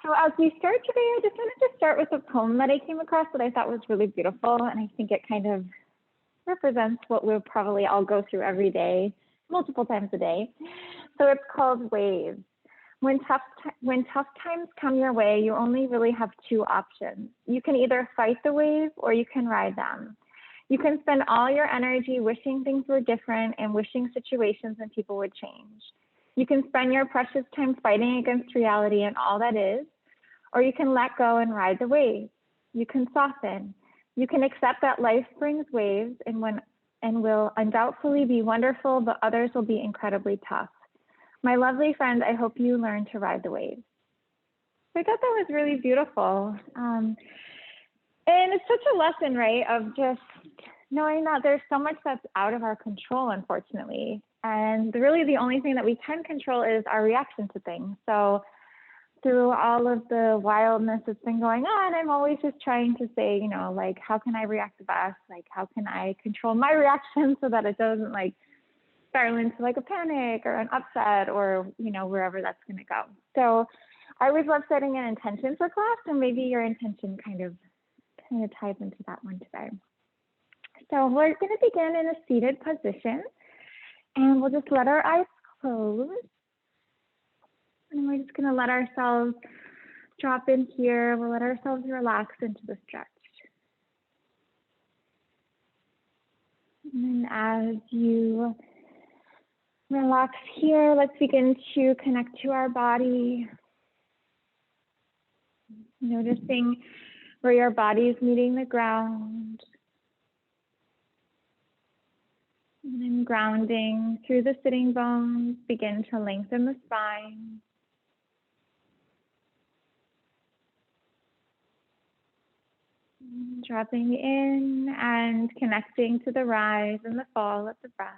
So as we start today, I just wanted to start with a poem that I came across that I thought was really beautiful. And I think it kind of represents what we'll probably all go through every day, multiple times a day. So it's called Waves. When tough times come your way, you only really have two options. You can either fight the wave or you can ride them. You can spend all your energy wishing things were different and wishing situations and people would change. You can spend your precious time fighting against reality and all that is, or you can let go and ride the wave. You can soften. You can accept that life brings waves and will undoubtedly be wonderful, but others will be incredibly tough. My lovely friend, I hope you learn to ride the waves. So I thought that was really beautiful. And it's such a lesson, right, of just knowing that there's so much that's out of our control, unfortunately. And really the only thing that we can control is our reaction to things. So through all of the wildness that's been going on, I'm always just trying to say, you know, like, how can I react the best? Like, how can I control my reaction so that it doesn't like spiral into like a panic or an upset or, you know, wherever that's going to go. So I always love setting an intention for class, and maybe your intention kind of ties into that one today. So we're going to begin in a seated position, and we'll just let our eyes close. And we're just going to let ourselves drop in here. We'll let ourselves relax into the stretch. And then as you relax here, let's begin to connect to our body. Noticing where your body is meeting the ground. And then grounding through the sitting bones, begin to lengthen the spine. Dropping in and connecting to the rise and the fall of the breath.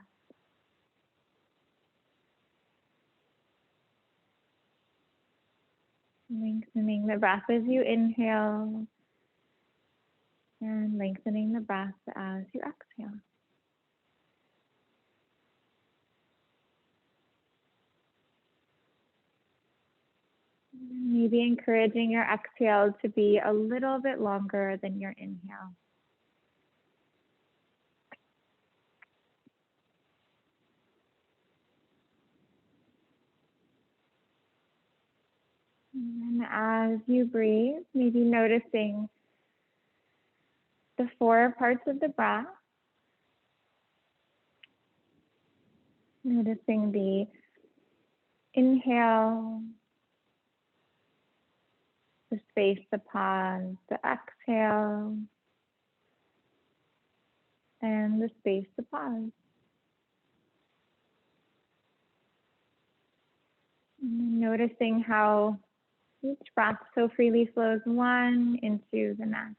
Lengthening the breath as you inhale and lengthening the breath as you exhale. Maybe encouraging your exhale to be a little bit longer than your inhale. And as you breathe, maybe noticing the 4 parts of the breath. Noticing the inhale, the space to pause, the exhale, and the space to pause. And noticing how each breath so freely flows one into the next.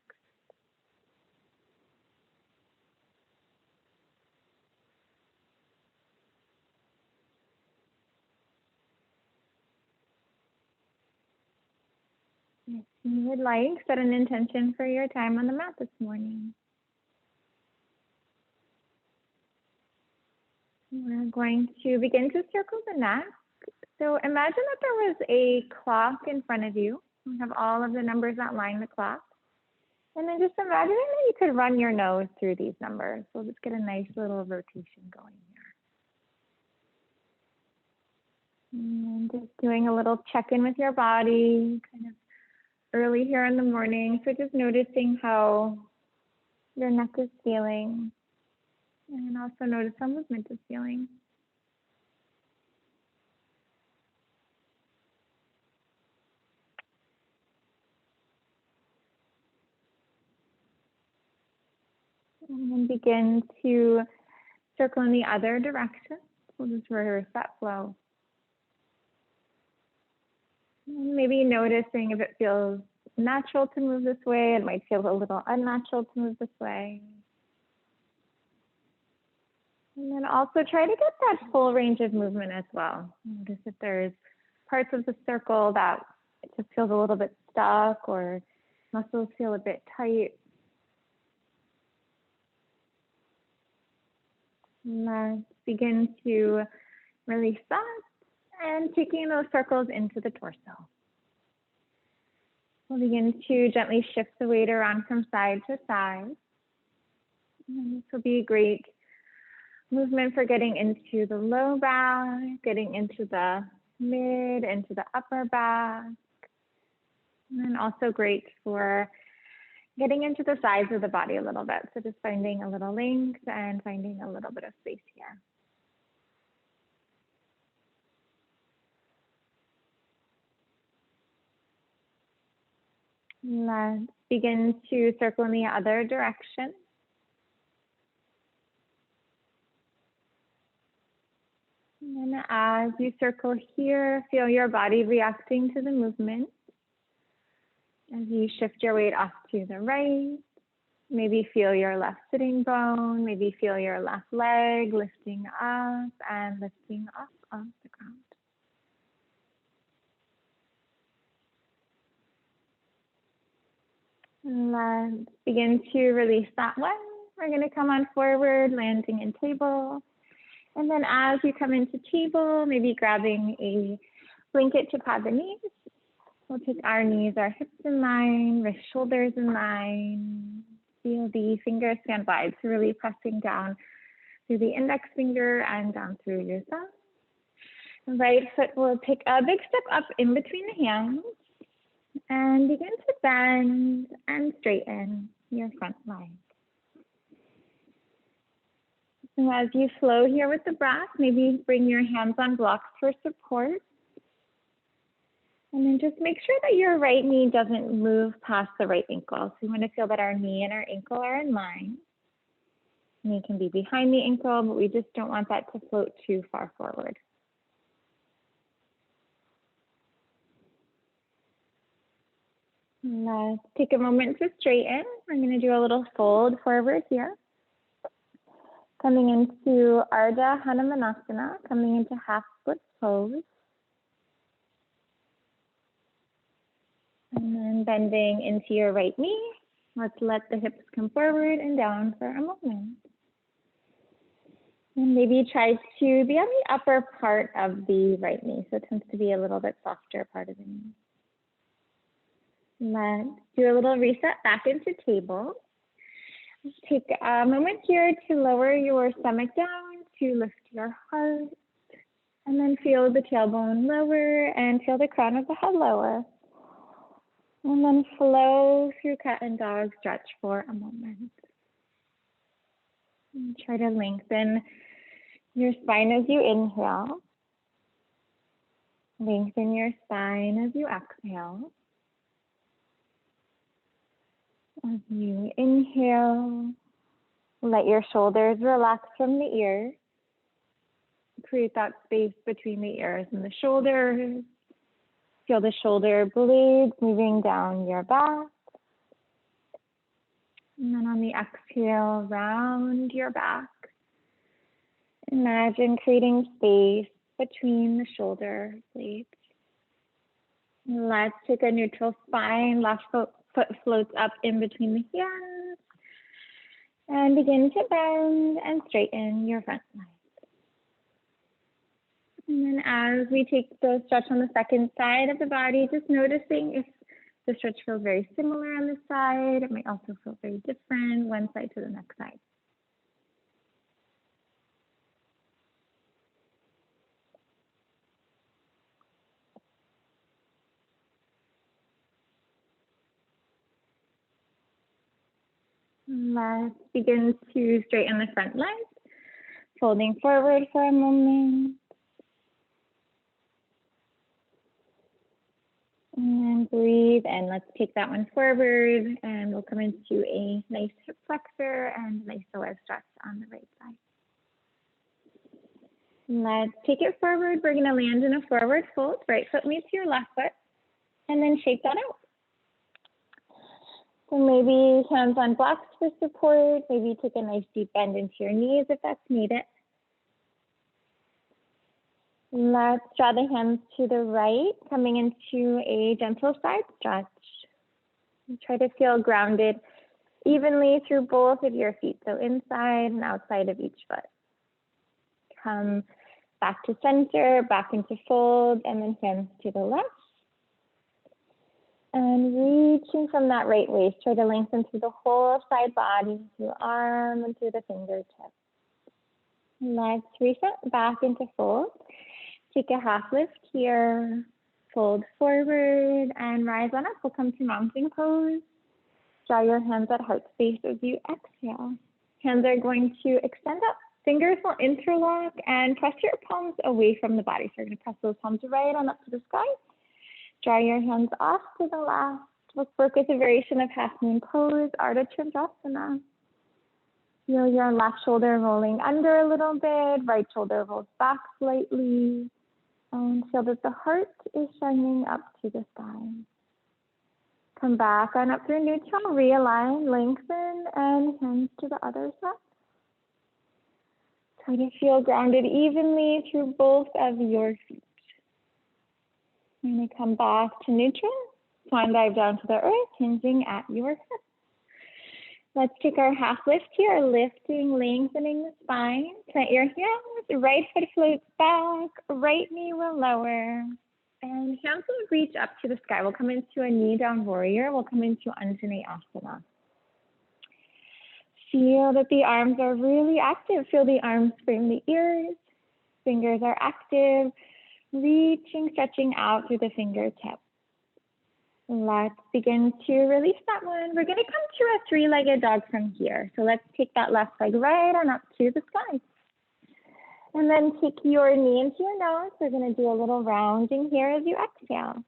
If you would like, set an intention for your time on the mat this morning. We're going to begin to circle the neck. So imagine that there was a clock in front of you. We have all of the numbers that line the clock. And then just imagine that you could run your nose through these numbers. We'll just get a nice little rotation going here. And just doing a little check-in with your body, kind of early here in the morning. So just noticing how your neck is feeling. And also notice how movement is feeling. And then begin to circle in the other direction. We'll just reverse that flow. And maybe noticing if it feels natural to move this way. It might feel a little unnatural to move this way. And then also try to get that full range of movement as well. Notice if there's parts of the circle that it just feels a little bit stuck or muscles feel a bit tight. Let's begin to release that and taking those circles into the torso. We'll begin to gently shift the weight around from side to side. And this will be a great movement for getting into the low back, getting into the mid, into the upper back. And then also great for getting into the sides of the body a little bit. So just finding a little length and finding a little bit of space here. Let's begin to circle in the other direction. And then as you circle here, feel your body reacting to the movement. As you shift your weight off to the right, maybe feel your left sitting bone, maybe feel your left leg lifting up and lifting up off the ground. Let's begin to release that one. We're going to come on forward, landing in table. And then as you come into table, maybe grabbing a blanket to pad the knees. We'll take our knees, our hips in line, wrist, shoulders in line. Feel the fingers stand wide, so really pressing down through the index finger and down through your thumb. The right foot will take a big step up in between the hands. And begin to bend and straighten your front leg. So as you flow here with the breath, maybe bring your hands on blocks for support. And then just make sure that your right knee doesn't move past the right ankle. So we want to feel that our knee and our ankle are in line. Knee can be behind the ankle, but we just don't want that to float too far forward. Let's take a moment to straighten. We're going to do a little fold forward here. Coming into Ardha Hanumanasana, coming into half split pose. And then bending into your right knee. Let's let the hips come forward and down for a moment. And maybe try to be on the upper part of the right knee. So it tends to be a little bit softer part of the knee. Let's do a little reset back into table. Take a moment here to lower your stomach down, to lift your heart, and then feel the tailbone lower and feel the crown of the head lower. And then flow through cat and dog stretch for a moment. And try to lengthen your spine as you inhale. Lengthen your spine as you exhale. As you inhale, let your shoulders relax from the ears. Create that space between the ears and the shoulders. Feel the shoulder blades moving down your back. And then on the exhale, round your back. Imagine creating space between the shoulder blades. Let's take a neutral spine. Left foot floats up in between the hands. And begin to bend and straighten your front leg. And then as we take the stretch on the second side of the body, just noticing if the stretch feels very similar on this side. It might also feel very different, one side to the next side. Let's begin to straighten the front leg, folding forward for a moment. And breathe, and let's take that one forward, and we'll come into a nice hip flexor and nice psoas stretch on the right side. Let's take it forward. We're going to land in a forward fold. Right foot meets your left foot, and then shake that out. So maybe hands on blocks for support. Maybe take a nice deep bend into your knees if that's needed. Let's draw the hands to the right, coming into a gentle side stretch. Try to feel grounded evenly through both of your feet, so inside and outside of each foot. Come back to center, back into fold, and then hands to the left. And reaching from that right waist, try to lengthen through the whole side body, through arm and through the fingertips. Let's reset back into fold. Take a half lift here, fold forward and rise on up. We'll come to mountain pose. Draw your hands at heart space as you exhale. Hands are going to extend up. Fingers will interlock and press your palms away from the body. So you're going to press those palms right on up to the sky. Draw your hands off to the left. Let's work with a variation of half moon pose, Ardha Chandrasana. Feel your left shoulder rolling under a little bit, right shoulder rolls back slightly, and feel that the heart is shining up to the sky. Come back on up through neutral, realign, lengthen, and hands to the other side. Try to feel grounded evenly through both of your feet. You're going to come back to neutral, swan dive down to the earth, hinging at your hips. Let's take our half lift here, lifting, lengthening the spine. Plant your hands, right foot floats back, right knee will lower. And hands will reach up to the sky. We'll come into a knee down warrior. We'll come into Anjaneyasana. Feel that the arms are really active. Feel the arms frame the ears. Fingers are active. Reaching, stretching out through the fingertips. Let's begin to release that one. We're going to come to a three-legged dog from here. So let's take that left leg right on up to the sky. And then take your knee into your nose. We're going to do a little rounding here as you exhale.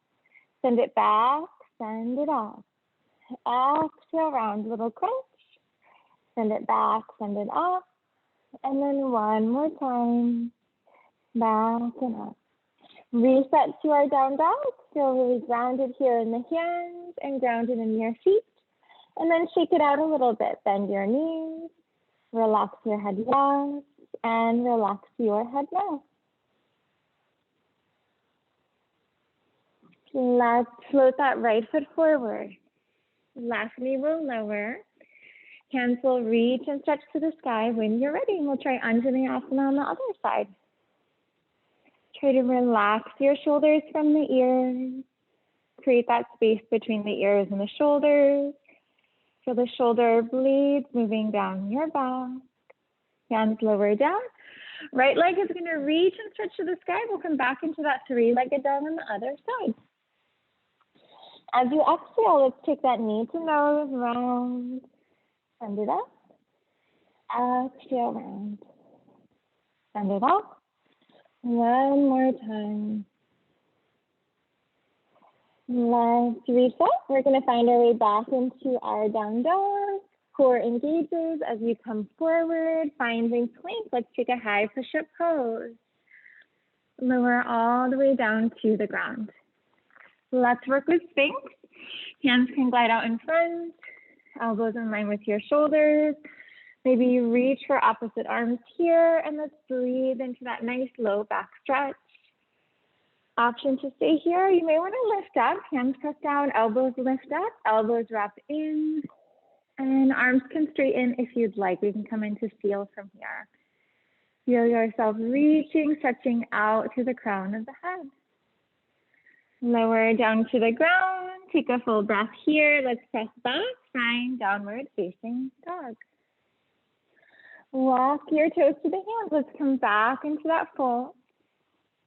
Send it back, send it up. Exhale, round, little crunch. Send it back, send it up. And then one more time. Back and up. Reset to our down dog. Feel really grounded here in the hands and grounded in your feet. And then shake it out a little bit. Bend your knees. Relax your head yes. And relax your head now. Let's float that right foot forward. Left knee will lower. Hands will reach and stretch to the sky. When you're ready, we'll try Anjaneyasana on the other side. Try to relax your shoulders from the ears. Create that space between the ears and the shoulders. Feel the shoulder blades moving down your back. Hands lower down. Right leg is going to reach and stretch to the sky. We'll come back into that three-legged dog on the other side. As you exhale, let's take that knee to nose, round, send it up. Exhale, round. Send it up. One more time. Let's reset. We're going to find our way back into our down dog. Core engages as you come forward, finding plank. Let's take a high push-up pose. Lower all the way down to the ground. Let's work with Sphinx. Hands can glide out in front, elbows in line with your shoulders. Maybe you reach for opposite arms here, and let's breathe into that nice low back stretch. Option to stay here. You may want to lift up, hands press down, elbows lift up, elbows wrap in. And arms can straighten if you'd like. We can come into seal from here. Feel yourself reaching, stretching out to the crown of the head. Lower down to the ground. Take a full breath here. Let's press back, find downward facing dog. Walk your toes to the hands. Let's come back into that fold.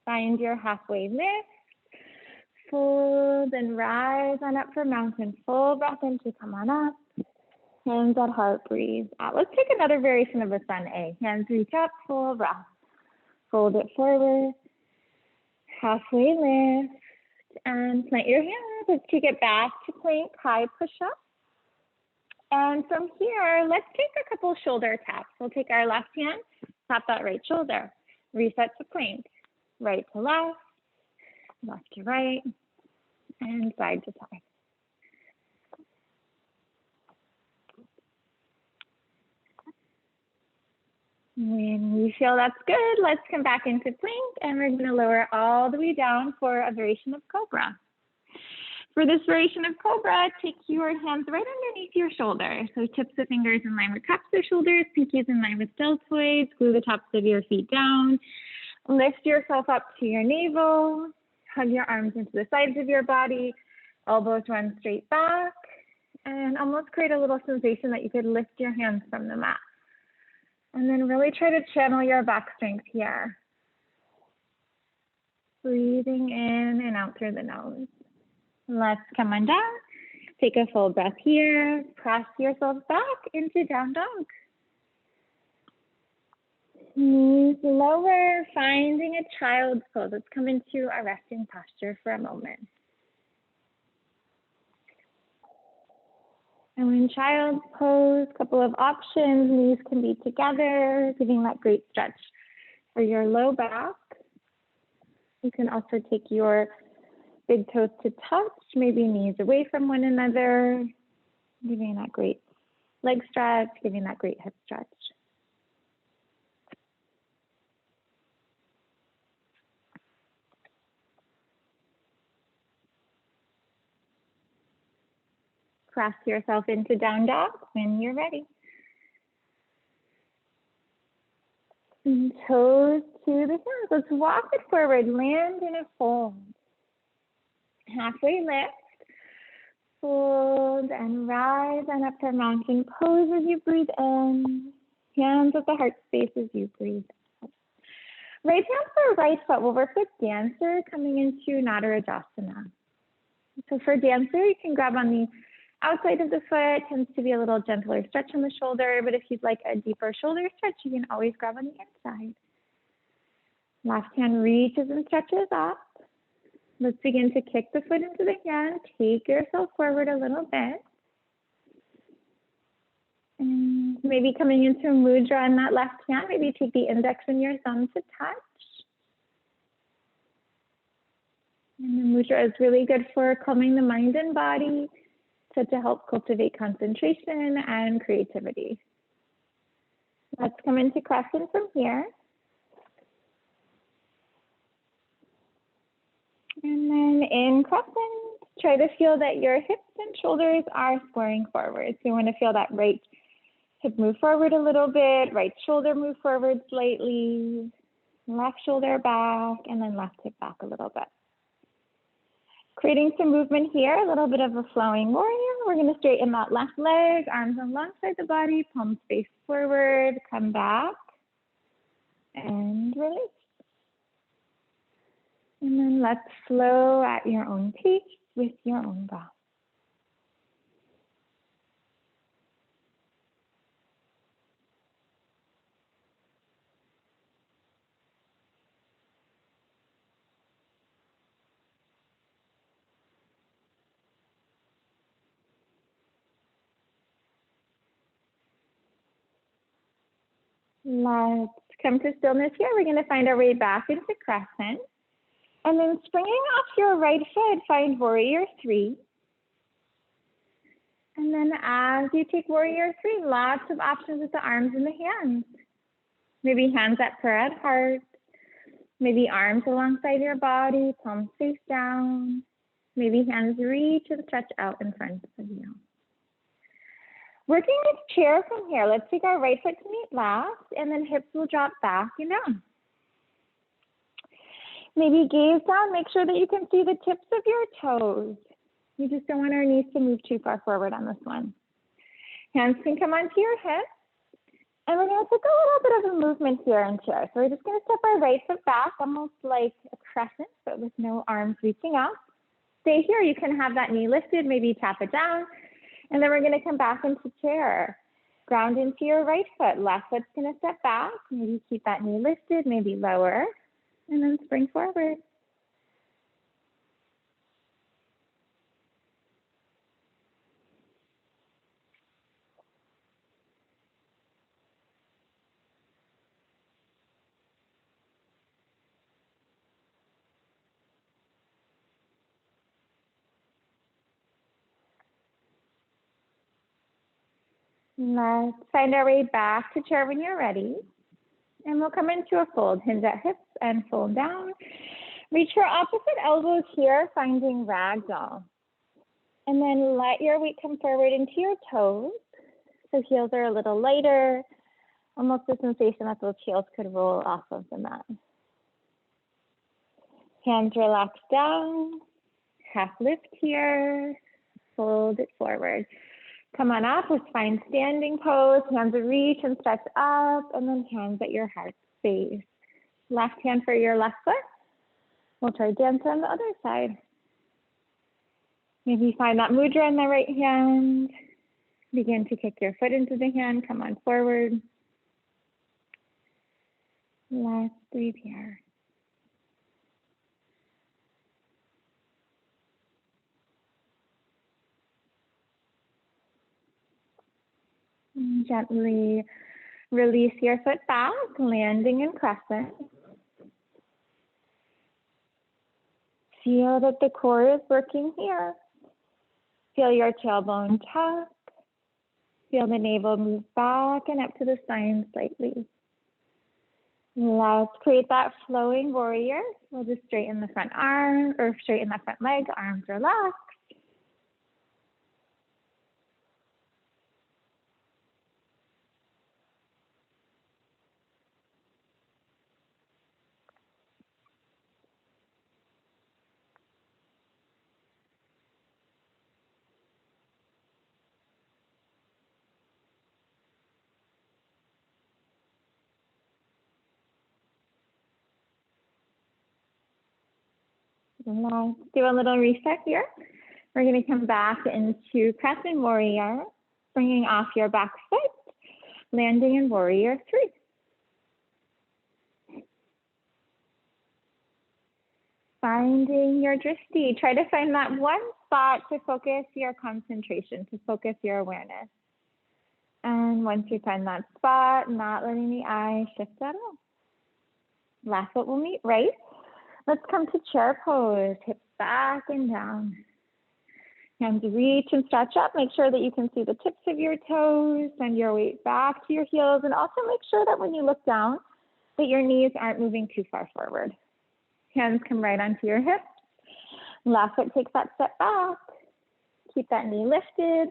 Find your halfway lift. Fold and rise on up for mountain. Full breath in to come on up. Hands at heart, breathe out. Let's take another variation of a sun A. Hands reach up, full breath. Fold it forward. Halfway lift. And plant your hands. Let's take it back to plank, high push-up. And from here, let's take a couple shoulder taps. We'll take our left hand, tap that right shoulder. Reset to plank. Right to left, left to right, and side to side. When you feel that's good, let's come back into plank, and we're going to lower all the way down for a variation of cobra. For this variation of cobra, take your hands right underneath your shoulder. So tips of fingers in line with cups of shoulders, pinkies in line with deltoids, glue the tops of your feet down. Lift yourself up to your navel, hug your arms into the sides of your body, Elbows run straight back, and almost create a little sensation that you could lift your hands from the mat. And then really try to channel your back strength here. Breathing in and out through the nose. Let's come on down. Take a full breath here. Press yourself back into down dog. Knees lower, finding a child's pose. Let's come into a resting posture for a moment. And in child's pose, a couple of options. Knees can be together, giving that great stretch for your low back. You can also take your big toes to touch, maybe knees away from one another, giving that great leg stretch, giving that great hip stretch. Press yourself into down dog when you're ready. And toes to the hands. Let's walk it forward. Land in a fold. Halfway lift. Fold and rise on up for mountain pose as you breathe in. Hands at the heart space as you breathe out. Right hand for right foot. We'll work with dancer coming into Nadarajasana. So for dancer, you can grab on the outside of the foot, tends to be a little gentler stretch on the shoulder, but if you'd like a deeper shoulder stretch, you can always grab on the inside. Left hand reaches and stretches up. Let's begin to kick the foot into the hand. Take yourself forward a little bit. And maybe coming into a mudra on that left hand, maybe take the index and your thumb to touch. And the mudra is really good for calming the mind and body, so to help cultivate concentration and creativity. Let's come into crescent from here. And then in crescent, try to feel that your hips and shoulders are squaring forward. So you want to feel that right hip move forward a little bit, right shoulder move forward slightly, left shoulder back, and then left hip back a little bit. Creating some movement here, a little bit of a flowing warrior. We're going to straighten that left leg, arms alongside the body, palms face forward, come back, and release. And then let's flow at your own pace with your own breath. Let's come to stillness here. We're going to find our way back into crescent. And then springing off your right foot, find warrior three. And then as you take warrior three, lots of options with the arms and the hands. Maybe hands at prayer at heart. Maybe arms alongside your body, palms face down. Maybe hands reach and stretch out in front of you. Working with chair from here, let's take our right foot to meet last, and then hips will drop back and down. Maybe gaze down, make sure that you can see the tips of your toes. You just don't want our knees to move too far forward on this one. Hands can come onto your hips. And we're going to take a little bit of a movement here in chair. So we're just going to step our right foot back, almost like a crescent, but with no arms reaching out. Stay here. You can have that knee lifted, maybe tap it down. And then we're going to come back into chair. Ground into your right foot. Left foot's going to step back. Maybe keep that knee lifted, maybe lower. And then spring forward. Let's find our way back to chair when you're ready. And we'll come into a fold. Hinge at hips and fold down. Reach your opposite elbows here, finding ragdoll. And then let your weight come forward into your toes. So heels are a little lighter. Almost the sensation that those heels could roll off of the mat. Hands relax down. calf lift here, fold it forward. Come on up with spine standing pose, hands reach and stretch up, and then hands at your heart space. Left hand for your left foot. We'll try dance on the other side. Maybe find that mudra in the right hand. Begin to kick your foot into the hand, come on forward. Let's breathe here. And gently release your foot back, landing in crescent. Feel that the core is working here. Feel your tailbone tuck. Feel the navel move back and up to the spine slightly. Let's create that flowing warrior. We'll just straighten the front arm or straighten the front leg, arms relaxed. Let's do a little reset here. We're going to come back into crescent warrior, bringing off your back foot, landing in warrior 3. Finding your drishti. Try to find that one spot to focus your concentration, to focus your awareness. And once you find that spot, not letting the eye shift at all. Left foot will meet right. Let's come to chair pose, hips back and down. Hands reach and stretch up. Make sure that you can see the tips of your toes. Send your weight back to your heels. And also make sure that when you look down, that your knees aren't moving too far forward. Hands come right onto your hips. Left foot takes that step back. Keep that knee lifted.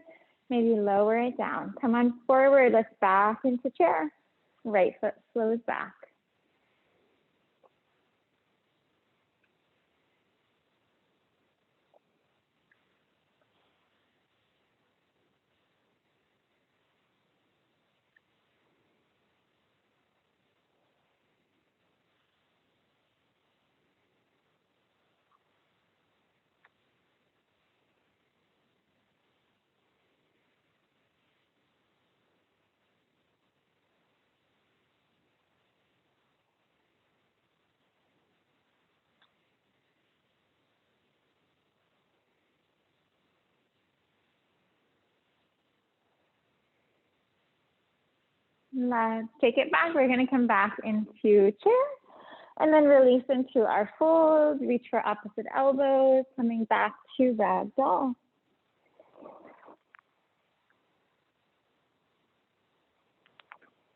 Maybe lower it down. Come on forward. Let's back into chair. Right foot slows back. Let's take it back. We're going to come back into chair and then release into our fold. Reach for opposite elbows, coming back to ragdoll.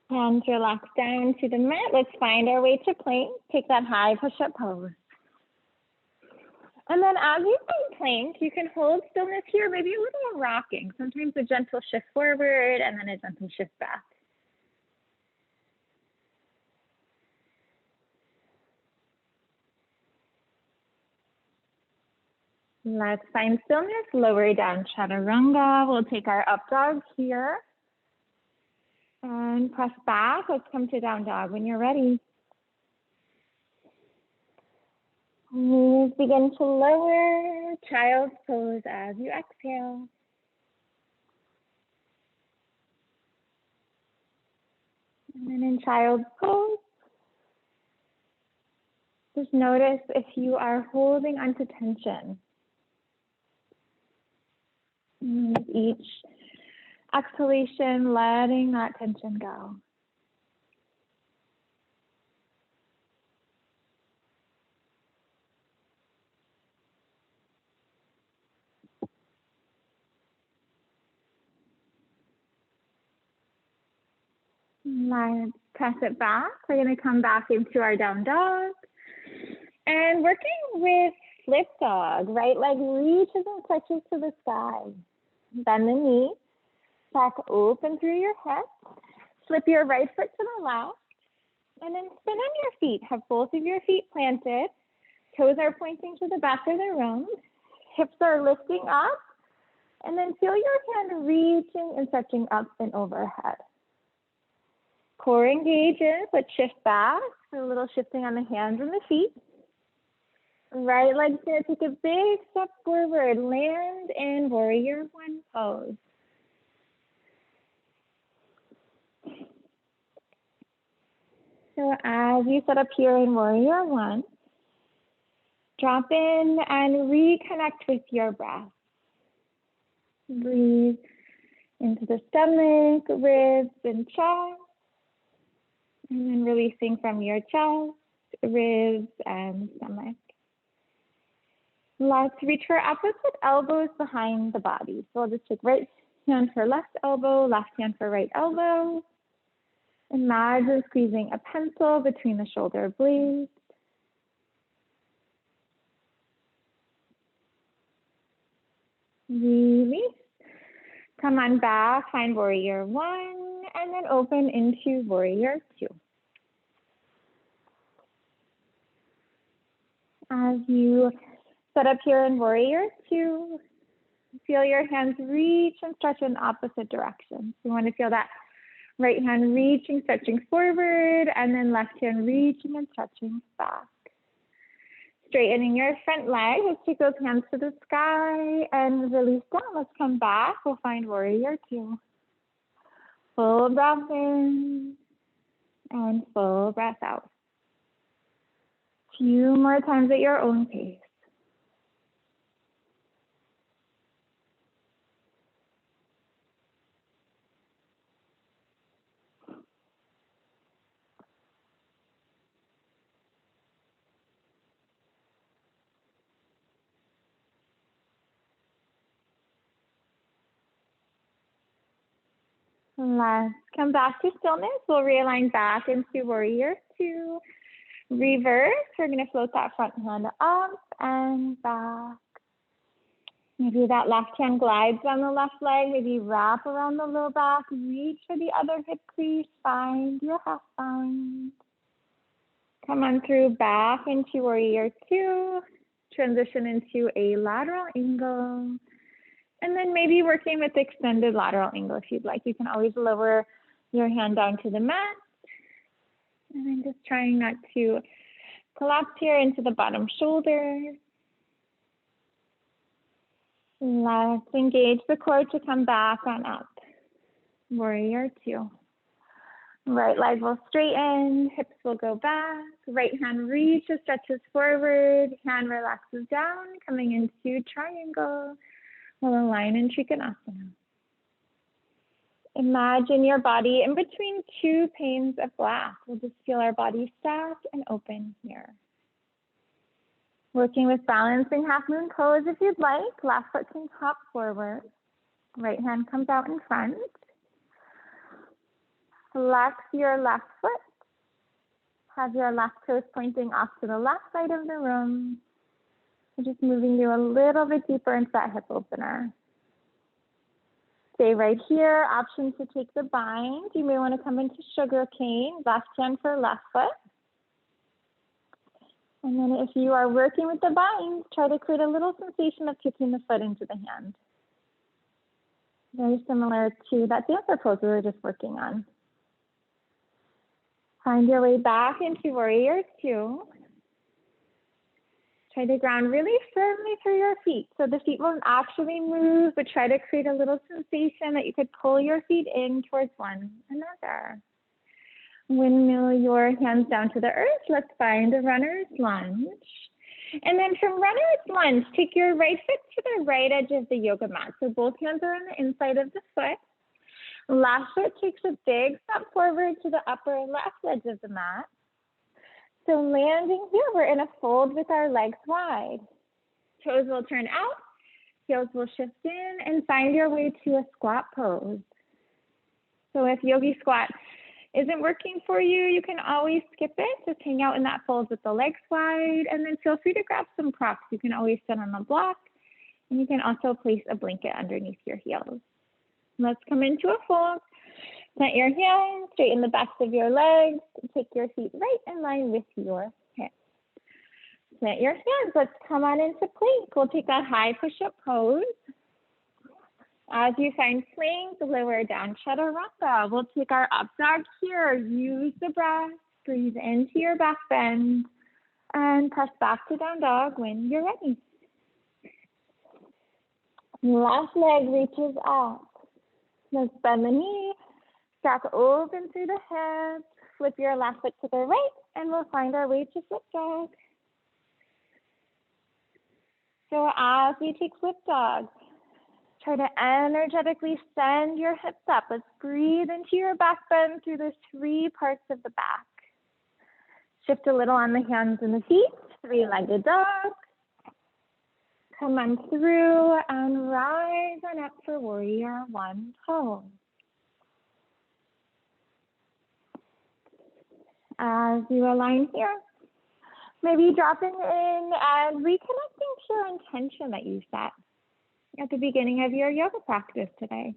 Hands relax down to the mat. Let's find our way to plank. Take that high push-up pose. And then as you find plank, you can hold stillness here, maybe a little rocking. Sometimes a gentle shift forward and then a gentle shift back. Let's find stillness, lower down chaturanga. We'll take our up dog here and press back. Let's come to down dog when you're ready. Knees begin to lower, child's pose as you exhale. And then in child's pose, just notice if you are holding onto tension. And with each exhalation, letting that tension go. Let's press it back. We're going to come back into our down dog. And working with flip dog, right leg reaches and touches to the sky. Bend the knee, back open through your hip. Flip your right foot to the left. And then spin on your feet. Have both of your feet planted. Toes are pointing to the back of the room. hips are lifting up. And then feel your hand reaching and stretching up and overhead. Core engages, but shift back. So a little shifting on the hands and the feet. Right leg's gonna take a big step forward. Land in warrior one pose. So as you set up here in warrior one, drop in and reconnect with your breath. Breathe into the stomach, ribs, and chest. And then releasing from your chest, ribs, and stomach. Let's reach for opposite elbows behind the body. So I'll just take right hand for left elbow, left hand for right elbow. Imagine squeezing a pencil between the shoulder blades. Release. Come on back, find warrior one, and then open into warrior two. As you set up here in warrior two, feel your hands reach and stretch in opposite directions. You want to feel that right hand reaching, stretching forward, and then left hand reaching and stretching back. Straightening your front leg. Let's take those hands to the sky and release down. Let's come back. We'll find warrior two. Full breath in and full breath out. Few more times at your own pace. Let's come back to stillness. We'll realign back into warrior two. Reverse. We're going to float that front hand up and back. Maybe that left hand glides on the left leg. Maybe wrap around the low back. Reach for the other hip crease. Find your half bind. Come on through back into warrior two. Transition into a lateral angle. And then maybe working with extended lateral angle if you'd like. You can always lower your hand down to the mat. And then just trying not to collapse here into the bottom shoulder. Let's engage the core to come back on up. Warrior two. Right leg will straighten, hips will go back. Right hand reaches, stretches forward. Hand relaxes down, coming into triangle. We'll align in Trikonasana. Imagine your body in between two panes of glass. We'll just feel our body stacked and open here. Working with balancing half moon pose if you'd like. Left foot can hop forward. Right hand comes out in front. Flex your left foot. Have your left toes pointing off to the left side of the room. Just moving you a little bit deeper into that hip opener. Stay right here. Option to take the bind. You may want to come into sugar cane. Left hand for left foot. And then if you are working with the bind, try to create a little sensation of kicking the foot into the hand. Very similar to that dancer pose we were just working on. Find your way back into warrior two. Try to ground really firmly through your feet. So the feet won't actually move, but try to create a little sensation that you could pull your feet in towards one another. Windmill your hands down to the earth. Let's find a runner's lunge. And then from runner's lunge, take your right foot to the right edge of the yoga mat. So both hands are on the inside of the foot. Left foot takes a big step forward to the upper left edge of the mat. So landing here, we're in a fold with our legs wide. Toes will turn out, heels will shift in, and find your way to a squat pose. So if yogi squat isn't working for you, you can always skip it. Just hang out in that fold with the legs wide, and then feel free to grab some props. You can always sit on the block, and you can also place a blanket underneath your heels. Let's come into a fold. Plant your hands, straighten the backs of your legs, and take your feet right in line with your hips. plant your hands. Let's come on into plank. We'll take that high push-up pose. As you find plank, lower down chaturanga. We'll take our up dog here. Use the breath. Breathe into your back bend and press back to down dog when you're ready. Left leg reaches up. Let's bend the knee. Stack open through the hips. Flip your left foot to the right, and we'll find our way to flip dog. So as we take flip dog, try to energetically send your hips up. Let's breathe into your back bend through the 3 parts of the back. Shift a little on the hands and the feet, 3-legged dog. Come on through and rise on up for warrior 1 pose. As you align here, maybe dropping in and reconnecting to your intention that you set at the beginning of your yoga practice today.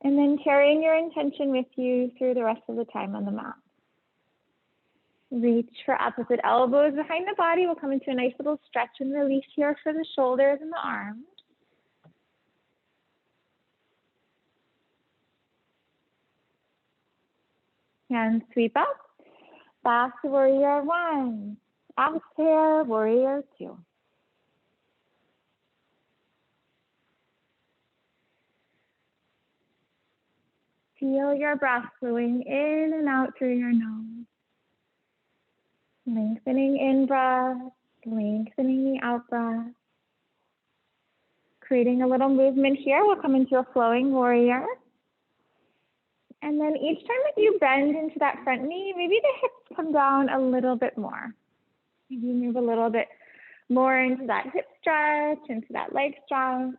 And then carrying your intention with you through the rest of the time on the mat. Reach for opposite elbows behind the body. We'll come into a nice little stretch and release here for the shoulders and the arms. And sweep up. Back to warrior 1. Exhale, warrior 2. Feel your breath flowing in and out through your nose. Lengthening in breath, lengthening the out breath. Creating a little movement here. We'll come into a flowing warrior. And then each time that you bend into that front knee, maybe the hips come down a little bit more. Maybe move a little bit more into that hip stretch, into that leg stretch.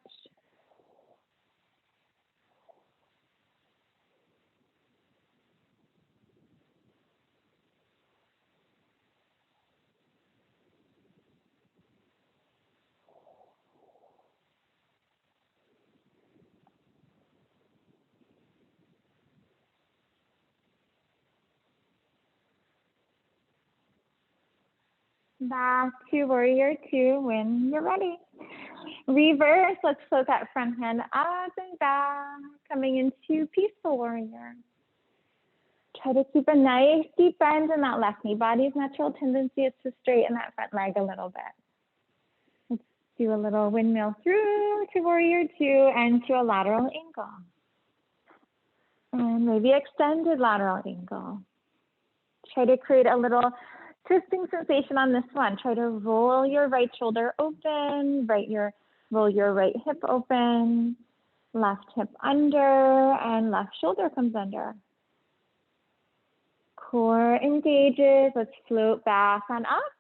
Back to warrior 2 when you're ready. Reverse, let's float that front hand up and back, coming into peaceful warrior. Try to keep a nice deep bend in that left knee. Body's natural tendency is to straighten that front leg a little bit. Let's do a little windmill through to warrior 2 and to a lateral angle. And maybe extended lateral angle. Try to create a little twisting sensation on this one. Try to roll your right shoulder open, roll your right hip open, left hip under, and left shoulder comes under. Core engages. Let's float back on up.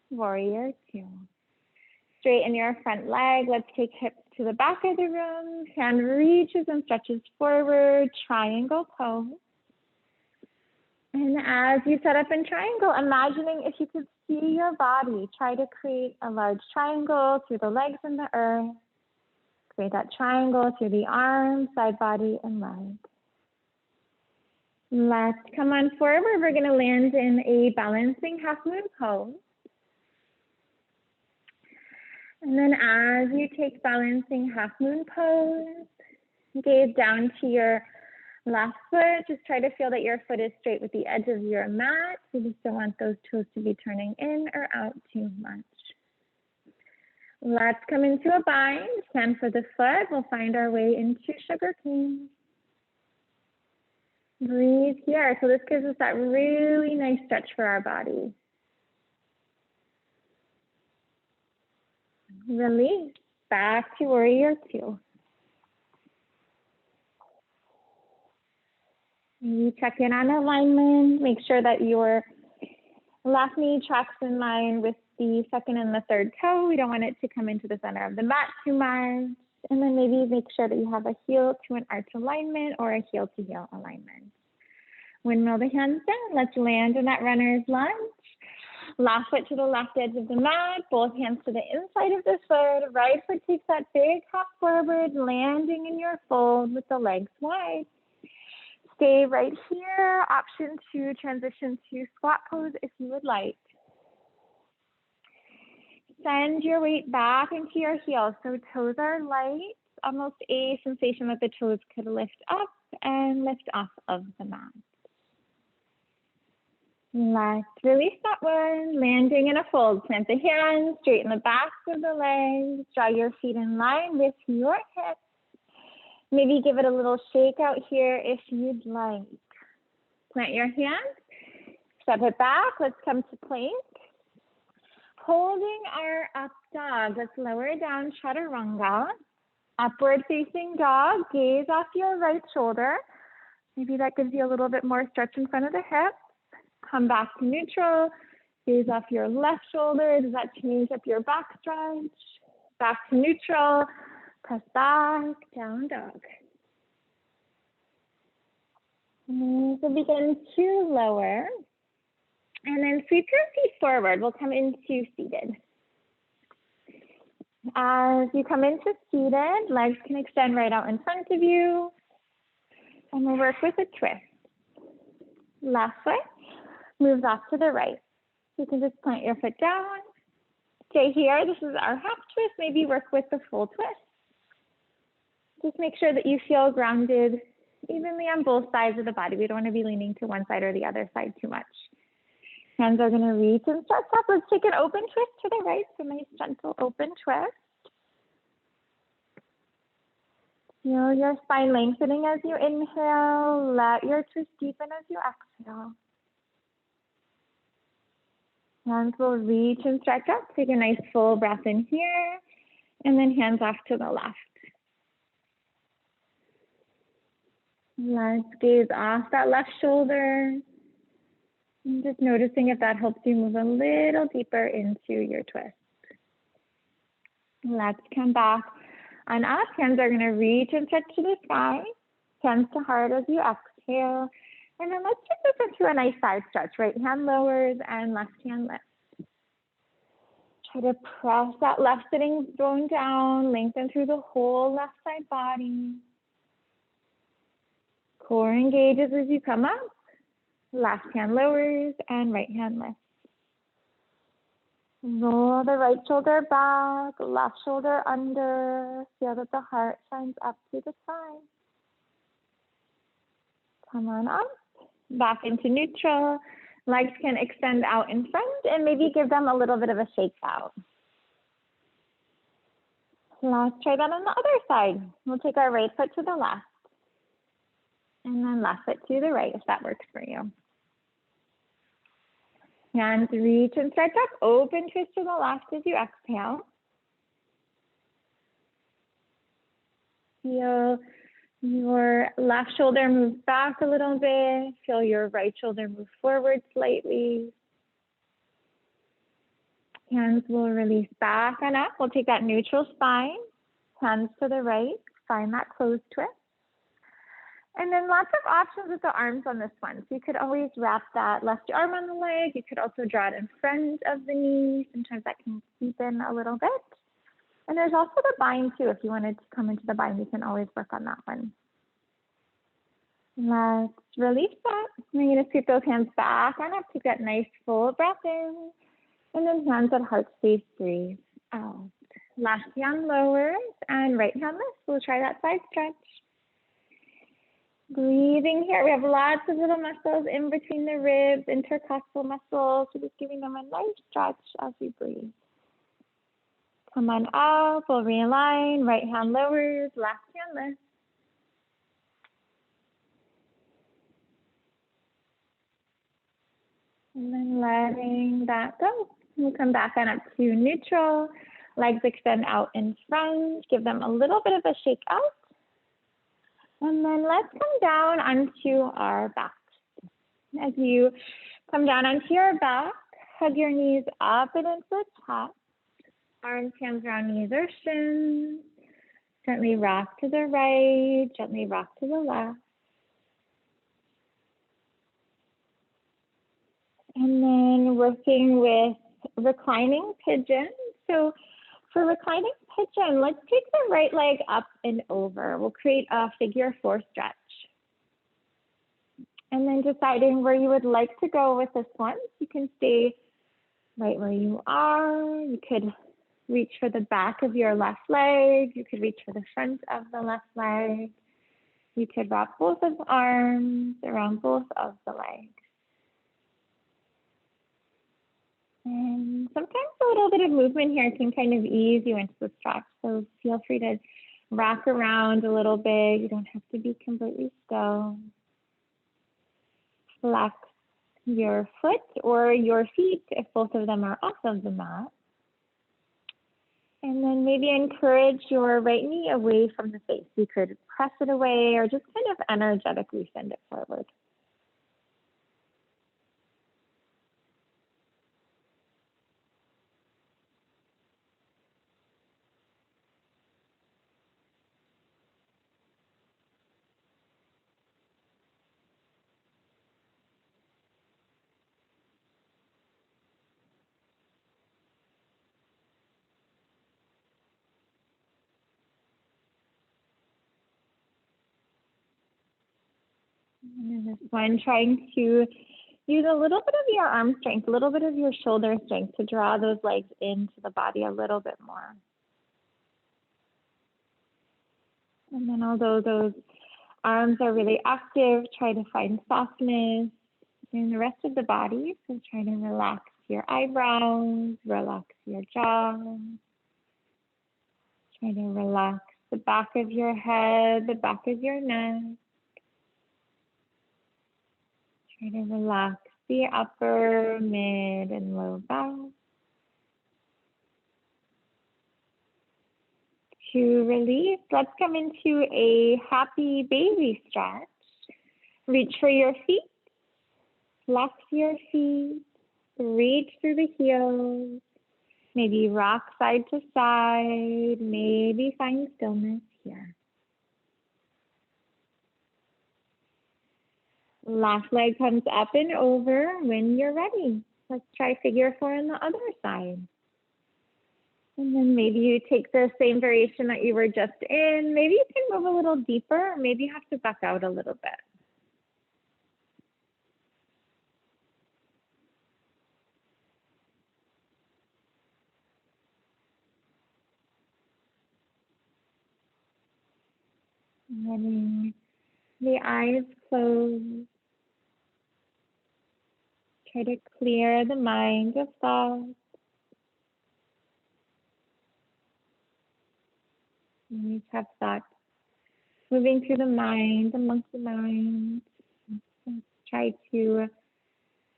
Warrior 2. Straighten your front leg. Let's take hips to the back of the room. Hand reaches and stretches forward. Triangle pose. And as you set up in triangle, imagining if you could see your body, try to create a large triangle through the legs and the earth. Create that triangle through the arms, side body, and legs. Let's come on forward. We're going to land in a balancing half moon pose. And then as you take balancing half moon pose, gaze down to your left foot. Just try to feel that your foot is straight with the edge of your mat. You just don't want those toes to be turning in or out too much. Let's come into a bind. Stand for the foot. We'll find our way into sugar cane. Breathe here. So this gives us that really nice stretch for our body. Release. Back to warrior 2. You check in on alignment. Make sure that your left knee tracks in line with the second and the third toe. We don't want it to come into the center of the mat too much. And then maybe make sure that you have a heel to an arch alignment or a heel to heel alignment. Windmill the hands down. Let's land in that runner's lunge. Left foot to the left edge of the mat. Both hands to the inside of the foot. Right foot takes that big hop forward, landing in your fold with the legs wide. Stay right here. Option to transition to squat pose if you would like. send your weight back into your heels. So toes are light, almost a sensation that the toes could lift up and lift off of the mat. Let's release that one, landing in a fold. Plant the hands, straighten the backs of the legs, draw your feet in line with your hips. Maybe give it a little shake out here if you'd like. Plant your hands, step it back, let's come to plank. Holding our up dog, let's lower down chaturanga. Upward facing dog, gaze off your right shoulder. Maybe that gives you a little bit more stretch in front of the hips. Come back to neutral, gaze off your left shoulder. Does that change up your back stretch? Back to neutral, press back, down dog. So begin to lower, and then sweep your feet forward. We'll come into seated. As you come into seated, legs can extend right out in front of you, and we'll work with a twist. Left foot moves off to the right. You can just plant your foot down. Stay here. This is our half twist. Maybe work with the full twist. Just make sure that you feel grounded evenly on both sides of the body. We don't want to be leaning to one side or the other side too much. Hands are going to reach and stretch up. Let's take an open twist to the right. So nice gentle open twist. Feel your spine lengthening as you inhale. Let your twist deepen as you exhale. Hands will reach and stretch up. Take a nice full breath in here. And then hands off to the left. Let's gaze off that left shoulder. And just noticing if that helps you move a little deeper into your twist. Let's come back on up. Hands are going to reach and stretch to the sky. Hands to heart as you exhale. And then let's take this into a nice side stretch. Right hand lowers and left hand lifts. Try to press that left sitting bone down. Lengthen through the whole left side body. Core engages as you come up. Left hand lowers and right hand lifts. Roll the right shoulder back, left shoulder under. Feel that the heart shines up to the side. Come on up, back into neutral. Legs can extend out in front and maybe give them a little bit of a shake out. Let's try that on the other side. We'll take our right foot to the left. And then left foot to the right if that works for you. Hands reach and stretch up. Open twist to the left as you exhale. Feel your left shoulder move back a little bit. Feel your right shoulder move forward slightly. Hands will release back and up. We'll take that neutral spine. Hands to the right. Find that closed twist. And then lots of options with the arms on this one. So you could always wrap that left arm on the leg. You could also draw it in front of the knee. Sometimes that can deepen a little bit. And there's also the bind too. If you wanted to come into the bind, you can always work on that one. Let's release that. I'm going to sweep those hands back and up. Take that nice full breath in. And then hands at heart space, breathe out. Left hand lowers and right hand lifts. We'll try that side stretch. Breathing here. We have lots of little muscles in between the ribs, intercostal muscles. So just giving them a nice stretch as we breathe. Come on up. We'll realign. Right hand lowers, left hand lifts. And then letting that go. We'll come back on up to neutral. Legs extend out in front. Give them a little bit of a shake out. And then let's come down onto our back. As you come down onto your back, hug your knees up and into the chest. Arms, hands around knees or shins. Gently rock to the right, gently rock to the left. And then working with reclining pigeon. So for reclining pigeon, let's take the right leg up and over. We'll create a figure 4 stretch. And then deciding where you would like to go with this one. You can stay right where you are. You could Reach for the back of your left leg. You could reach for the front of the left leg. You could wrap both of arms around both of the legs. And sometimes a little bit of movement here can kind of ease you into the stretch. So feel free to rock around a little bit. You don't have to be completely still. Flex your foot or your feet if both of them are off of the mat. And then maybe encourage your right knee away from the face. You could press it away or just kind of energetically send it forward. And in this one, trying to use a little bit of your arm strength, a little bit of your shoulder strength to draw those legs into the body a little bit more. And then although those arms are really active, try to find softness in the rest of the body. So try to relax your eyebrows, relax your jaw. Try to relax the back of your head, the back of your neck. Try to relax the upper, mid, and low back. To release, let's come into a happy baby stretch. Reach for your feet, flex your feet, reach through the heels, maybe rock side to side, maybe find stillness here. Left leg comes up and over when you're ready. Let's try figure four on the other side. And then maybe you take the same variation that you were just in. Maybe you can move a little deeper, or maybe you have to back out a little bit. Letting the eyes close. Try to clear the mind of thoughts. We have thoughts moving through the mind, the monkey mind. Try to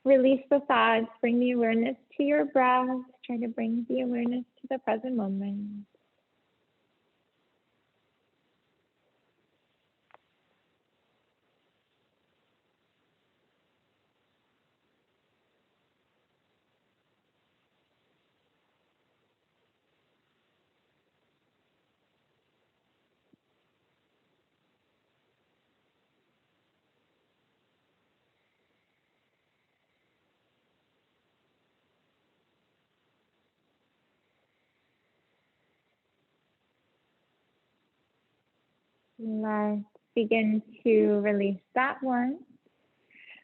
release the thoughts, bring the awareness to your breath. Try to bring the awareness to the present moment. Let's begin to release that one.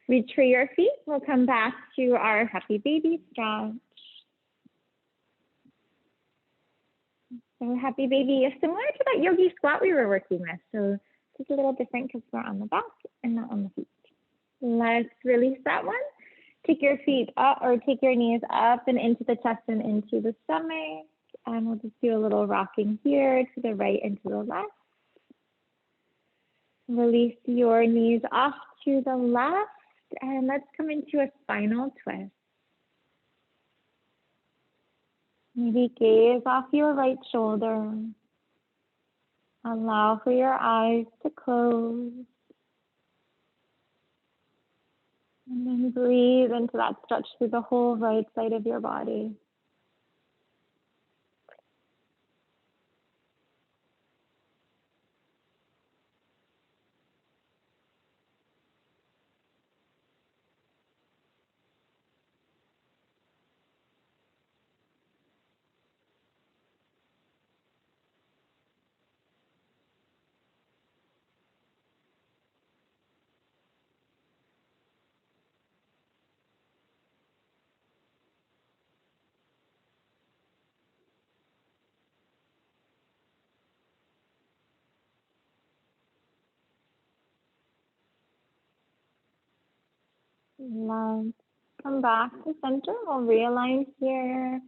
Reach for your feet. We'll come back to our happy baby stretch. So happy baby is similar to that yogi squat we were working with. So just a little different because we're on the back and not on the feet. Let's release that one. Take your feet up or take your knees up and into the chest and into the stomach. And we'll just do a little rocking here to the right and to the left. Release your knees off to the left. And let's come into a spinal twist. Maybe gaze off your right shoulder. Allow for your eyes to close. And then breathe into that stretch through the whole right side of your body. Love. Come back to center. We'll realign here.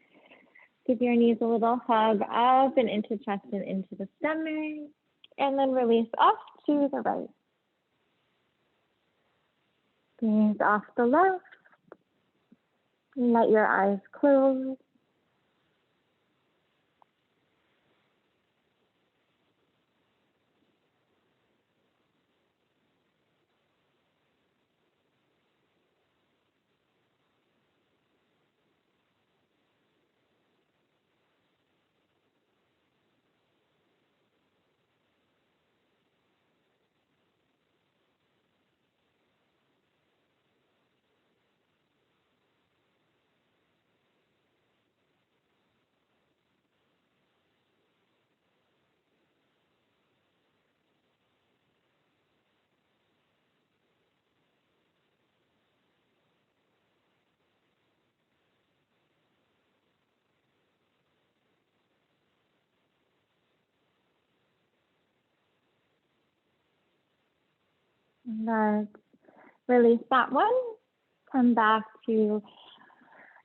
Give your knees a little hug up and into chest and into the stomach. And then release up to the right. Breathe off the left. Let your eyes close. Let's release that one. Come back to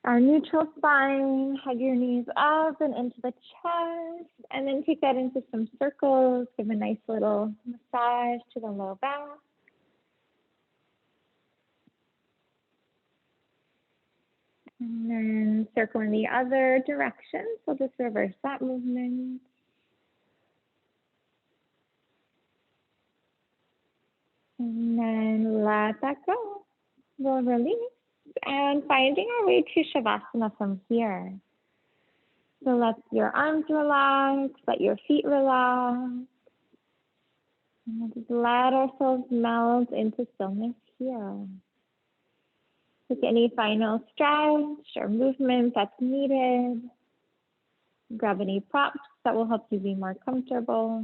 our neutral spine. Hug your knees up and into the chest. And then take that into some circles. Give a nice little massage to the low back. And then circle in the other direction. So just reverse that movement. And then let that go. We'll release. And finding our way to Shavasana from here. So let your arms relax, let your feet relax. And we'll just let ourselves melt into stillness here. Take any final stretch or movement that's needed. Grab any props that will help you be more comfortable.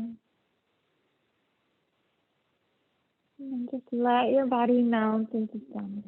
And just let your body melt into stillness.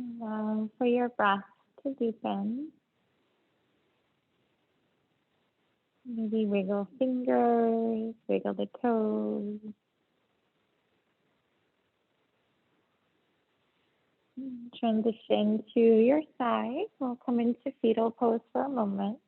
Allow for your breath to deepen. Maybe wiggle fingers, wiggle the toes. Transition to your side. We'll come into fetal pose for a moment.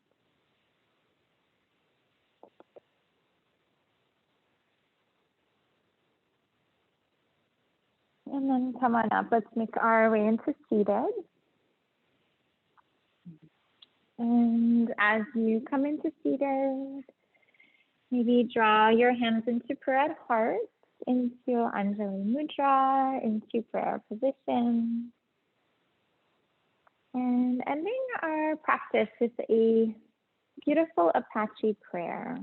And then come on up. Let's make our way into seated. And as you come into seated, maybe draw your hands into prayer at heart, into Anjali Mudra, into prayer position. And ending our practice with a beautiful Apache prayer.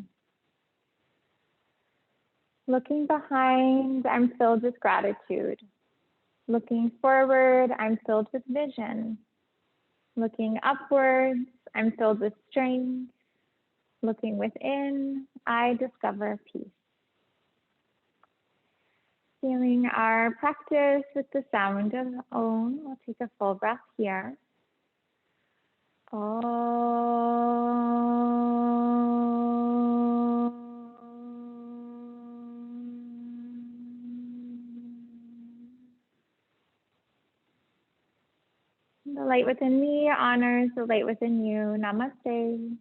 Looking behind, I'm filled with gratitude. Looking forward, I'm filled with vision. Looking upwards, I'm filled with strength. Looking within, I discover peace. Feeling our practice with the sound of Om. We'll take a full breath here. Om. The light within me honors the light within you. Namaste.